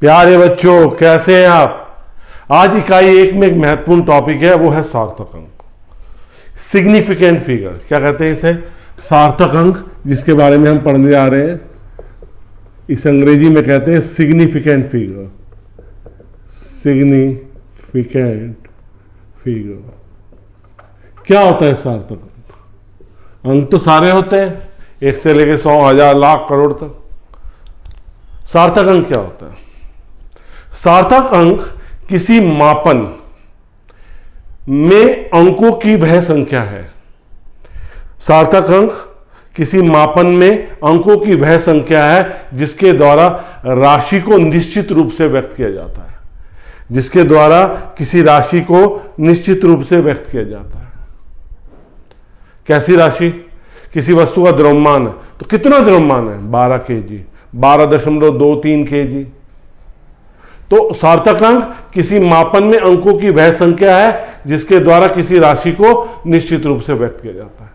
प्यारे बच्चों, कैसे हैं आप। आज इकाई 1 में एक महत्वपूर्ण टॉपिक है, वो है सार्थक अंक, सिग्निफिकेंट फिगर। क्या कहते हैं इसे? सार्थक अंक, जिसके बारे में हम पढ़ने जा रहे हैं। इस अंग्रेजी में कहते हैं सिग्निफिकेंट फिगर। सिग्निफिकेंट फिगर क्या होता है? सार्थक अंक। अंक तो सारे होते हैं, 1 से लेकर 100, 1000, लाख, करोड़ तक। सार्थक अंक क्या होता है? सार्थक अंक किसी मापन में अंकों की वह संख्या है। सार्थक अंक किसी मापन में अंकों की वह संख्या है जिसके द्वारा राशि को निश्चित रूप से व्यक्त किया जाता है। जिसके द्वारा किसी राशि को निश्चित रूप से व्यक्त किया जाता है। कैसी राशि? किसी वस्तु का द्रव्यमान है, तो कितना द्रव्यमान है? 12 kg, 12.23 kg। तो सार्थक अंक किसी मापन में अंकों की वह संख्या है जिसके द्वारा किसी राशि को निश्चित रूप से व्यक्त किया जाता है।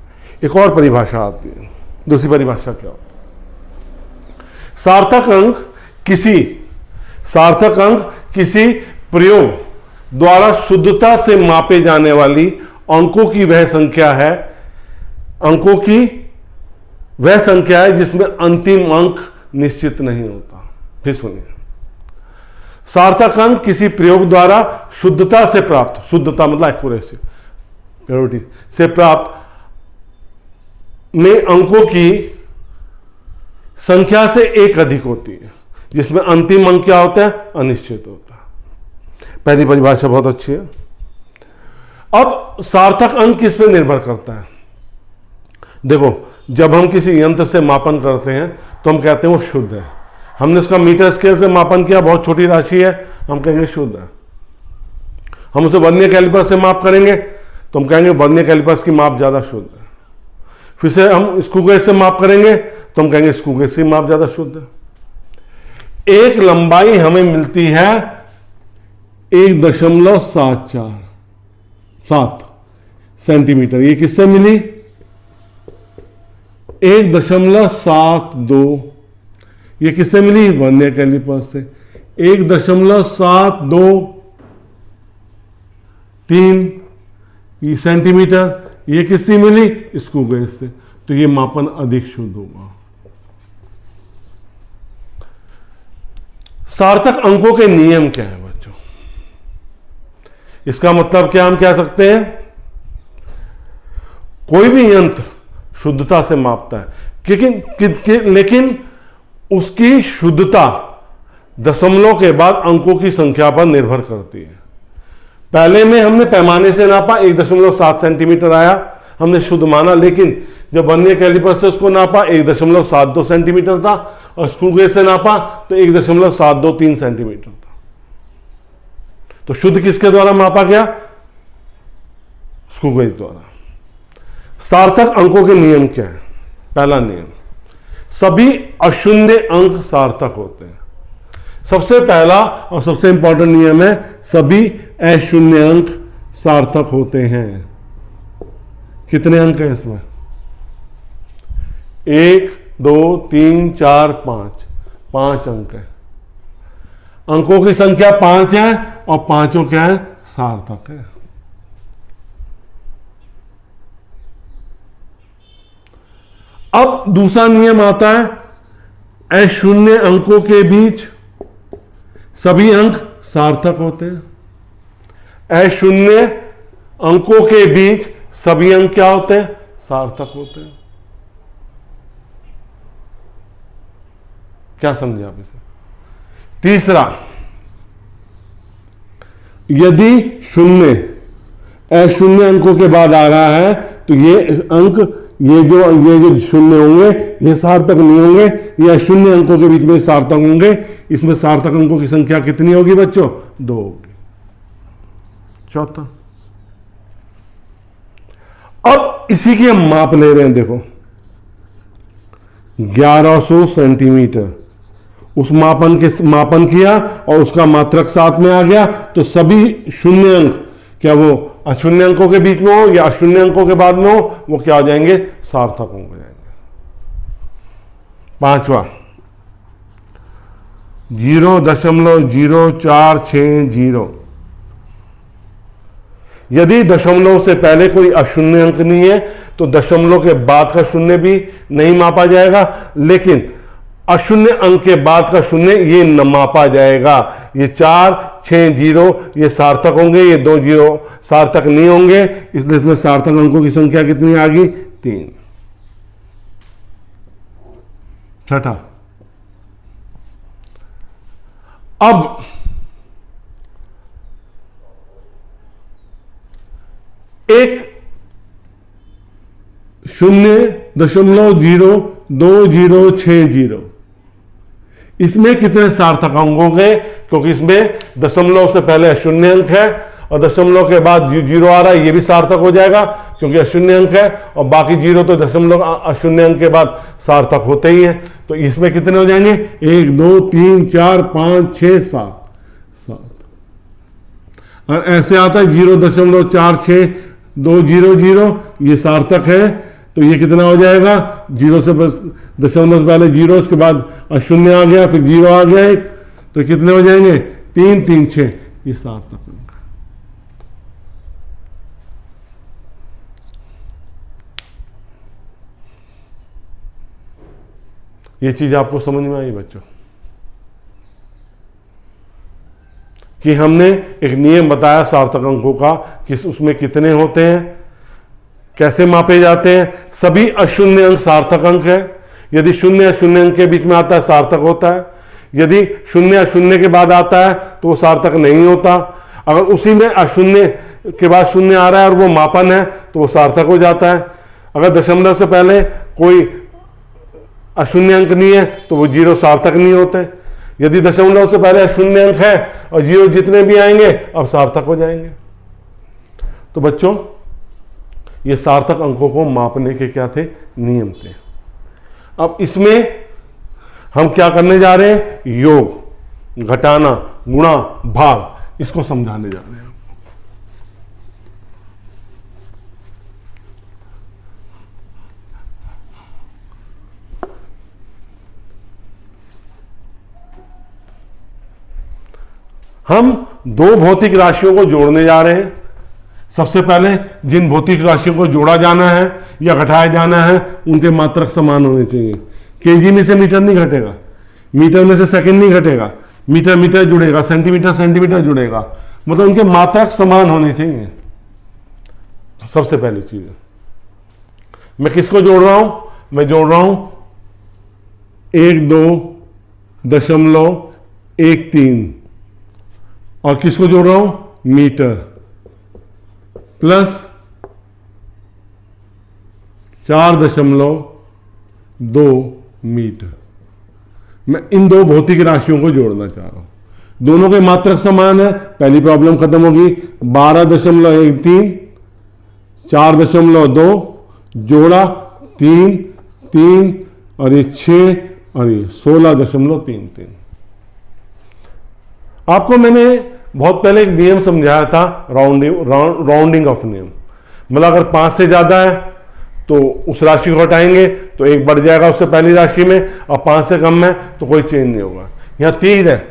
एक और परिभाषा आती है। दूसरी परिभाषा क्या होती है? सार्थक अंक किसी प्रयोग द्वारा शुद्धता से मापे जाने वाली अंकों की वह संख्या है। अंकों की वह संख्या है जिसमें अंतिम अंक निश्चित नहीं होता। फिर सुनिए, सार्थक अंक किसी प्रयोग द्वारा शुद्धता से प्राप्त, शुद्धता मतलब एक्यूरेसी, प्योरिटी से प्राप्त में अंकों की संख्या से एक अधिक होती है, जिसमें अंतिम अंक क्या होता है? अनिश्चित होता है। पहली परिभाषा बहुत अच्छी है। अब सार्थक अंक किस पे निर्भर करता है? देखो, जब हम किसी यंत्र से मापन करते हैं तो हम कहते हैं वो शुद्ध है। हमने उसका मीटर स्केल से मापन किया, बहुत छोटी राशि है, हम कहेंगे शुद्ध है। हम उसे वर्नियर कैलिपर से माप करेंगे तो हम कहेंगे वर्नियर कैलिपर्स की माप ज्यादा शुद्ध है। फिर से हम स्क्रू गेज से माप करेंगे तो हम कहेंगे स्क्रू गेज की माप ज्यादा शुद्ध है। एक लंबाई हमें मिलती है 1.7 सेंटीमीटर। ये किससे मिली? 1.72। ये किससे मिली? वर्नियर कैलिपर से। 1.723 सेंटीमीटर। ये किससे मिली? स्क्रू गेज से। तो ये मापन अधिक शुद्ध होगा। सार्थक अंकों के नियम क्या है बच्चों? इसका मतलब क्या हम कह सकते हैं? कोई भी यंत्र शुद्धता से मापता है, लेकिन उसकी शुद्धता दशमलव के बाद अंकों की संख्या पर निर्भर करती है। पहले में हमने पैमाने से नापा, 1.7 सेंटीमीटर आया, हमने शुद्ध माना। लेकिन जब वर्नियर कैलिपर से उसको नापा 1.72 सेंटीमीटर था, और स्क्रू गेज से नापा तो 1.723 सेंटीमीटर था। तो शुद्ध किसके द्वारा मापा गया? स्क्रू गेज द्वारा। सार्थक अंकों के नियम क्या है? पहला नियम, सभी अशून्य अंक सार्थक होते हैं। सबसे पहला और सबसे इंपॉर्टेंट नियम है, सभी अशून्य अंक सार्थक होते हैं। कितने अंक हैं इसमें? 1, 2, 3, 4, 5 अंक है। अंकों की संख्या 5 है और पांचों क्या है? सार्थक है। अब दूसरा नियम आता है, अशून्य अंकों के बीच सभी अंक सार्थक होते हैं। अशून्य अंकों के बीच सभी अंक क्या होते हैं? सार्थक होते हैं। क्या समझे आप इसे? तीसरा, यदि अशून्य अंकों के बाद आ रहा है तो ये अंक, ये जो शून्य होंगे ये सार्थक नहीं होंगे, ये अशून्य अंकों के बीच में सार्थक होंगे। इसमें सार्थक अंकों की संख्या कितनी होगी बच्चों? 2 होगी। चौथा, अब इसी की हम माप ले रहे हैं। देखो, 1100 सेंटीमीटर उस मापन किया और उसका मात्रक साथ में आ गया, तो सभी शून्य अंक, क्या वो अशून्य अंकों के बीच में हो या अशून्य अंकों के बाद में हो, वो क्या हो जाएंगे? सार्थक हो जाएंगे। पांचवा 0.0460। यदि दशमलव से पहले कोई अशून्य अंक नहीं है तो दशमलव के बाद का शून्य भी नहीं मापा जाएगा, लेकिन अशून्य अंक के बाद का शून्य ये न मापा जाएगा। ये 4, 6 जीरो ये सार्थक होंगे, ये 2 जीरो सार्थक नहीं होंगे, इसलिए इसमें सार्थक अंकों की संख्या कितनी आ गई? 3। छठा, अब एक 0.2060, इसमें कितने सार्थक अंक होंगे? क्योंकि इसमें दशमलव से पहले अशून्य अंक है और दशमलव के बाद जीरो आ रहा है, ये भी सार्थक हो जाएगा क्योंकि अशून्य अंक है, और बाकी जीरो तो दशमलव अशून्य अंक के बाद सार्थक होते ही हैं। तो इसमें कितने हो जाएंगे? 1 2 3 4 5 6 7 और ऐसे आता है 0.4620, ये सार्थक है। तो ये कितना हो जाएगा? जीरो से दशमलव से पहले जीरो, उसके बाद अशून्य आ गया, फिर जीरो आ गया एक, तो कितने हो जाएंगे? 3 3 6, ये सार्थक अंक। ये चीज आपको समझ में आई बच्चों कि हमने एक नियम बताया सार्थक अंकों का कि उसमें कितने होते हैं, कैसे मापे जाते हैं। सभी अशून्य अंक सार्थक अंक है। यदि शून्य शून्य अंक के बीच में आता है सार्थक होता है, यदि शून्य शून्य के बाद आता है तो वो सार्थक नहीं होता। अगर उसी में अशून्य के बाद शून्य आ रहा है और वो मापन है तो वो सार्थक हो जाता है। अगर दशमलव से पहले कोई अशून्य अंक नहीं है तो वो जीरो सार्थक नहीं होते। यदि दशमलव से पहले अशून्य अंक है और जीरो जितने भी आएंगे अब सार्थक हो जाएंगे। तो बच्चों ये सार्थक अंकों को मापने के क्या थे? नियम थे। अब इसमें हम क्या करने जा रहे हैं? योग, घटाना, गुणा, भाग, इसको समझाने जा रहे हैं। हम दो भौतिक राशियों को जोड़ने जा रहे हैं। सबसे पहले जिन भौतिक राशियों को जोड़ा जाना है या घटाया जाना है उनके मात्रक समान होने चाहिए। केजी में से मीटर नहीं घटेगा, मीटर में से सेकंड नहीं घटेगा, मीटर मीटर जुड़ेगा, सेंटीमीटर सेंटीमीटर जुड़ेगा, मतलब उनके मात्रक समान होने चाहिए। सबसे पहली चीज मैं किसको जोड़ रहा हूं? मैं जोड़ रहा हूं 12.13 और किसको जोड़ रहा हूं? Metre plus 4.2 metre. मैं इन दो भौतिक राशियों को जोड़ना चाह रहा हूं। दोनों के मात्रक समान है, पहली प्रॉब्लम खत्म होगी। 12.13 4.2 जोड़ा 3 3 और ये 6 और ये 16.33। आपको मैंने बहुत पहले एक नियम समझाया था, राउंडिंग ऑफ नियम। मतलब अगर 5 से ज्यादा है तो उस राशि को हटाएंगे तो 1 बढ़ जाएगा उससे पहली राशि में, और 5 से कम है तो कोई चेंज नहीं होगा। यहां 3 है,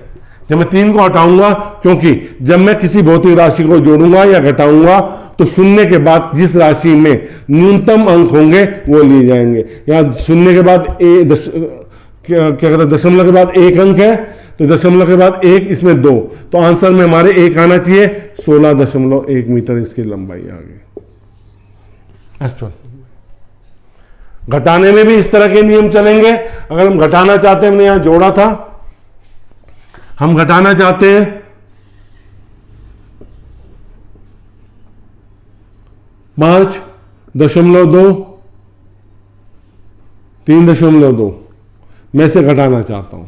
जब मैं 3 को हटाऊंगा, क्योंकि जब मैं किसी भौतिक राशि को जोड़ूंगा या घटाऊंगा तो शून्य के बाद जिस राशि में न्यूनतम अंक होंगे वो लिए जाएंगे। यहां शून्य के बाद क्या कहते हैं, दशमलव के बाद 1 अंक है, तो दशमलव के बाद 1, इसमें 2, तो आंसर में हमारे 1 आना चाहिए। 16.1 मीटर इसकी लंबाई आ गई। एक्चुअल घटाने में भी इस तरह के नियम चलेंगे। अगर हम घटाना चाहते हैं, हमने यहां जोड़ा था, हम घटाना चाहते हैं 5.2 3.2, मैं इसे घटाना चाहता हूं।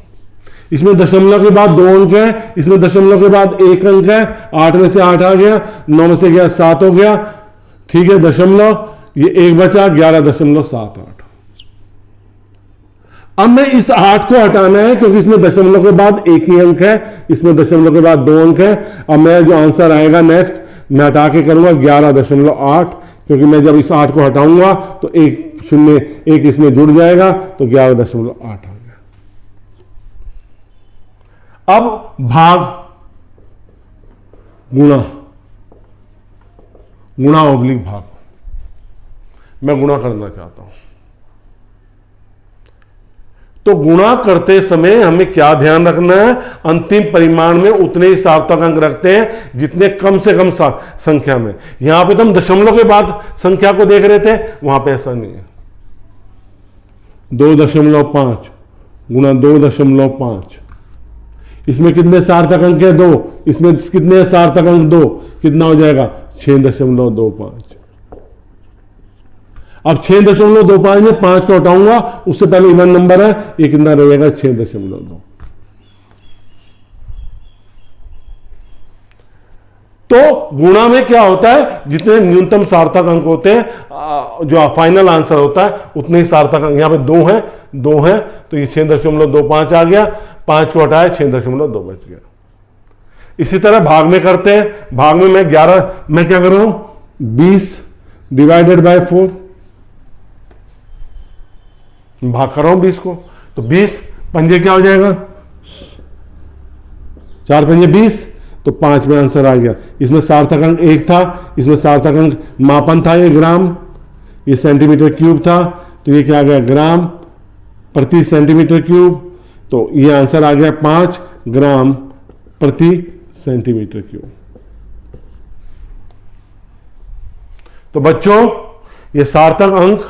इसमें दशमलव के बाद 2 अंक है, इसमें दशमलव के बाद 1 अंक है। 8 में से 8 आ गया, 9 में से गया 7 हो गया, ठीक है। दशमलव ये 1 बचा, 11.78। अब मैं इस 8 को हटाना है क्योंकि इसमें दशमलव के बाद 1 ही अंक है, इसमें दशमलव के बाद 2 अंक है। अब मैं जो आंसर आएगा नेक्स्ट मैं हटा के करूंगा 11.8, क्योंकि मैं जब इस 8 को हटाऊंगा तो 1 0 1 इसमें जुड़ जाएगा तो 11.8 आ गया। अब भाग गुणा, गुणा ऑब्लिक भाग, मैं गुणा करना चाहता हूं। तो गुणा करते समय हमें क्या ध्यान रखना है, अंतिम परिमाण में उतने ही सार्थक अंक रखते हैं जितने कम से कम संख्या में। यहां पे तो हम दशमलव के बाद संख्या को देख रहे थे, वहां पे ऐसा नहीं है। 2.5 गुणा 2.5, इसमें कितने सार्थक अंक है? 2। इसमें कितने सार्थक अंक? 2। कितना हो जाएगा? 6.25। अब 6.25 में 5 को हटाऊंगा, उससे पहले इवन नंबर है, ये कितना रहेगा? 6.2। तो गुणा में क्या होता है, जितने न्यूनतम सार्थक अंक होते हैं, जो फाइनल आंसर होता है, उतने ही सार्थक अंक। यहां पे 2 है, तो ये 6.25 आ गया, 5 को हटाया, 6.2 बच गया। इसी तरह भाग में करते हैं। भाग में मैं क्या कर रहा हूं? 20 डिवाइडेड बाय 4 भाग कर रहा हूं 20 को, तो 20 पंजे क्या हो जाएगा? 4 पंजे 20, तो 5 में आंसर आ गया। इसमें सार्थक अंक 1 था, इसमें सार्थक अंक मापन था, ये ग्राम, ये सेंटीमीटर क्यूब था, तो ये क्या आ गया? ग्राम प्रति सेंटीमीटर क्यूब। तो ये आंसर आ गया 5 ग्राम प्रति सेंटीमीटर क्यूब। तो बच्चों, ये सार्थक अंक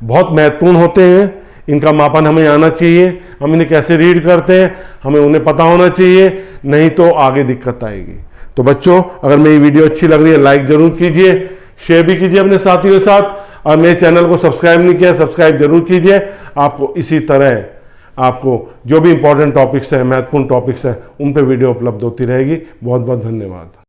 बहुत महत्वपूर्ण होते हैं, इनका मापन हमें आना चाहिए। हम इन्हें कैसे रीड करते हैं, हमें उन्हें पता होना चाहिए, नहीं तो आगे दिक्कत आएगी। तो बच्चों, अगर मेरी वीडियो अच्छी लग रही है, लाइक जरूर कीजिए, शेयर भी कीजिए अपने साथियों के साथ, और मेरे चैनल को सब्सक्राइब नहीं किया, सब्सक्राइब जरूर कीजिए। आपको इसी तरह आपको जो भी इंपॉर्टेंट टॉपिक्स हैं, महत्वपूर्ण टॉपिक्स हैं, उन पर वीडियो उपलब्ध होती रहेगी। बहुत बहुत धन्यवाद।